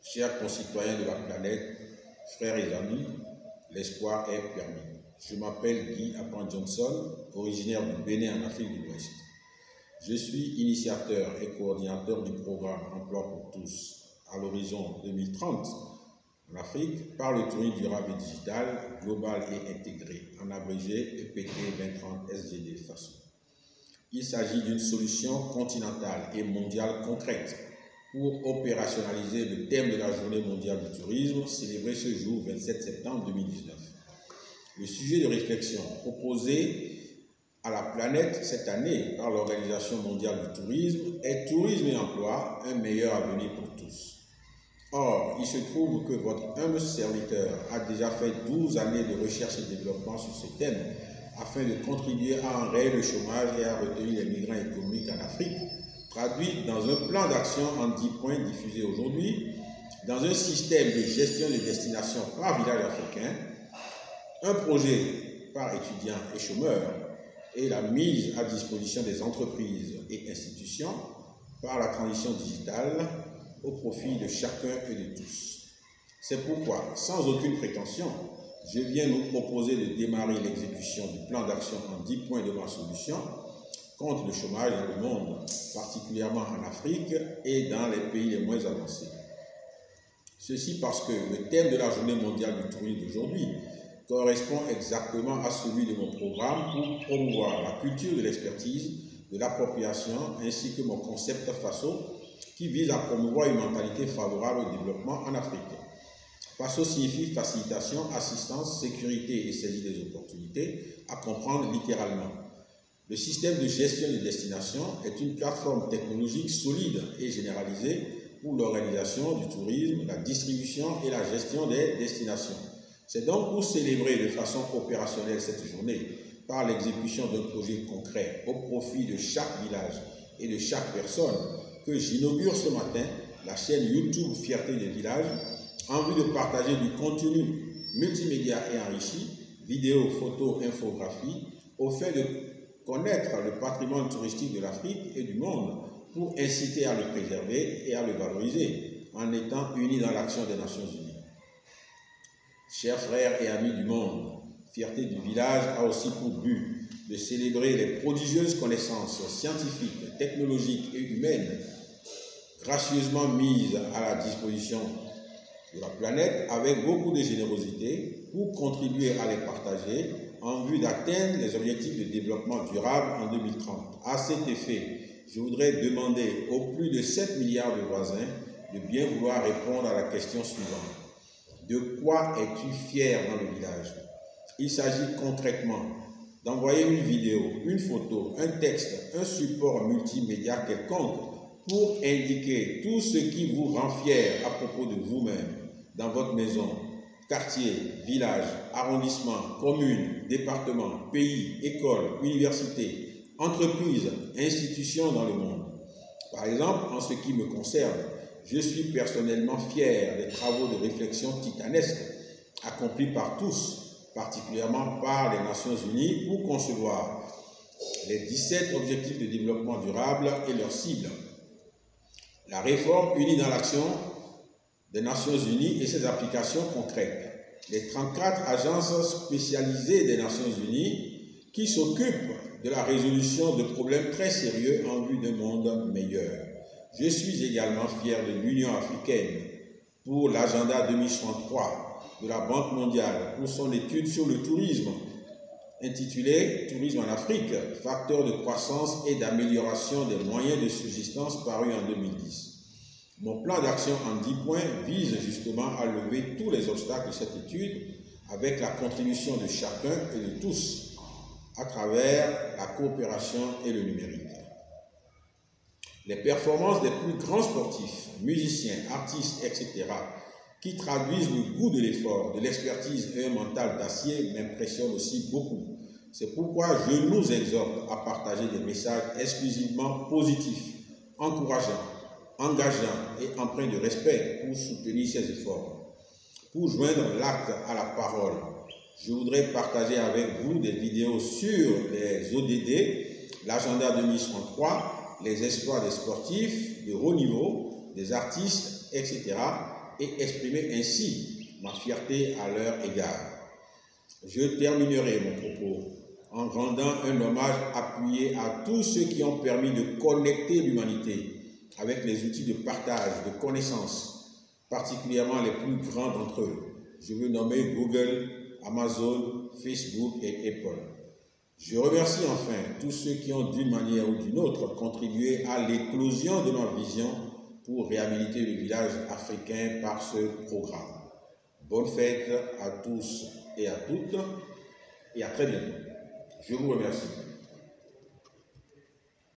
Chers concitoyens de la planète, frères et amis, l'espoir est permis. Je m'appelle Guy Appan Johnson, originaire du Bénin en Afrique de l'Ouest. Je suis initiateur et coordinateur du programme Emploi pour tous à l'horizon 2030 en Afrique par le tourisme durable et digital, global et intégré, en abrégé EPT 2030 SGD FASO. Il s'agit d'une solution continentale et mondiale concrète pour opérationnaliser le thème de la Journée mondiale du tourisme, célébrée ce jour 27 septembre 2019. Le sujet de réflexion proposé à la planète cette année par l'Organisation mondiale du tourisme est Tourisme et emploi, un meilleur avenir pour tous. Or, il se trouve que votre humble serviteur a déjà fait 12 années de recherche et développement sur ce thème afin de contribuer à enrayer le chômage et à retenir les migrants économiques en Afrique, traduit dans un plan d'action en 10 points diffusé aujourd'hui, dans un système de gestion de destination par village africain, un projet par étudiants et chômeurs et la mise à disposition des entreprises et institutions par la transition digitale au profit de chacun et de tous. C'est pourquoi, sans aucune prétention, je viens nous proposer de démarrer l'exécution du plan d'action en 10 points de ma solution contre le chômage dans le monde, particulièrement en Afrique et dans les pays les moins avancés. Ceci parce que le thème de la Journée mondiale du tourisme d'aujourd'hui correspond exactement à celui de mon programme pour promouvoir la culture de l'expertise, de l'appropriation, ainsi que mon concept FASO qui vise à promouvoir une mentalité favorable au développement en Afrique. FASO signifie facilitation, assistance, sécurité et saisie des opportunités, à comprendre littéralement. Le système de gestion des destinations est une plateforme technologique solide et généralisée pour l'organisation du tourisme, la distribution et la gestion des destinations. C'est donc pour célébrer de façon opérationnelle cette journée par l'exécution d'un projet concret au profit de chaque village et de chaque personne que j'inaugure ce matin la chaîne YouTube Fierté des villages en vue de partager du contenu multimédia et enrichi, vidéos, photos, infographies, au fait de connaître le patrimoine touristique de l'Afrique et du monde pour inciter à le préserver et à le valoriser en étant unis dans l'action des Nations Unies. Chers frères et amis du monde, Fierté du village a aussi pour but de célébrer les prodigieuses connaissances scientifiques, technologiques et humaines gracieusement mises à la disposition de la planète avec beaucoup de générosité pour contribuer à les partager en vue d'atteindre les objectifs de développement durable en 2030. À cet effet, je voudrais demander aux plus de 7 milliards de voisins de bien vouloir répondre à la question suivante. De quoi es-tu fier dans le village? Il s'agit concrètement d'envoyer une vidéo, une photo, un texte, un support multimédia quelconque pour indiquer tout ce qui vous rend fier à propos de vous-même dans votre maison, quartier, village, arrondissement, commune, département, pays, école, université, entreprise, institution dans le monde. Par exemple, en ce qui me concerne, je suis personnellement fier des travaux de réflexion titanesques accomplis par tous, particulièrement par les Nations Unies, pour concevoir les 17 objectifs de développement durable et leurs cibles. La réforme unie dans l'action des Nations Unies et ses applications concrètes. Les 34 agences spécialisées des Nations Unies qui s'occupent de la résolution de problèmes très sérieux en vue d'un monde meilleur. Je suis également fier de l'Union africaine pour l'agenda 2063 de la Banque mondiale pour son étude sur le tourisme intitulée « Tourisme en Afrique, facteur de croissance et d'amélioration des moyens de subsistance » paru en 2010. Mon plan d'action en 10 points vise justement à lever tous les obstacles de cette étude avec la contribution de chacun et de tous à travers la coopération et le numérique. Les performances des plus grands sportifs, musiciens, artistes, etc., qui traduisent le goût de l'effort, de l'expertise et un mental d'acier m'impressionnent aussi beaucoup. C'est pourquoi je nous exhorte à partager des messages exclusivement positifs, encourageants, engageants et empreints de respect pour soutenir ces efforts. Pour joindre l'acte à la parole, je voudrais partager avec vous des vidéos sur les ODD, l'agenda 2063, les exploits des sportifs de haut niveau, des artistes, etc. et exprimer ainsi ma fierté à leur égard. Je terminerai mon propos en rendant un hommage appuyé à tous ceux qui ont permis de connecter l'humanité avec les outils de partage de connaissances, particulièrement les plus grands d'entre eux. Je veux nommer Google, Amazon, Facebook et Apple. Je remercie enfin tous ceux qui ont d'une manière ou d'une autre contribué à l'éclosion de ma vision pour réhabiliter le village africain par ce programme. Bonne fête à tous et à toutes et à très bientôt. Je vous remercie.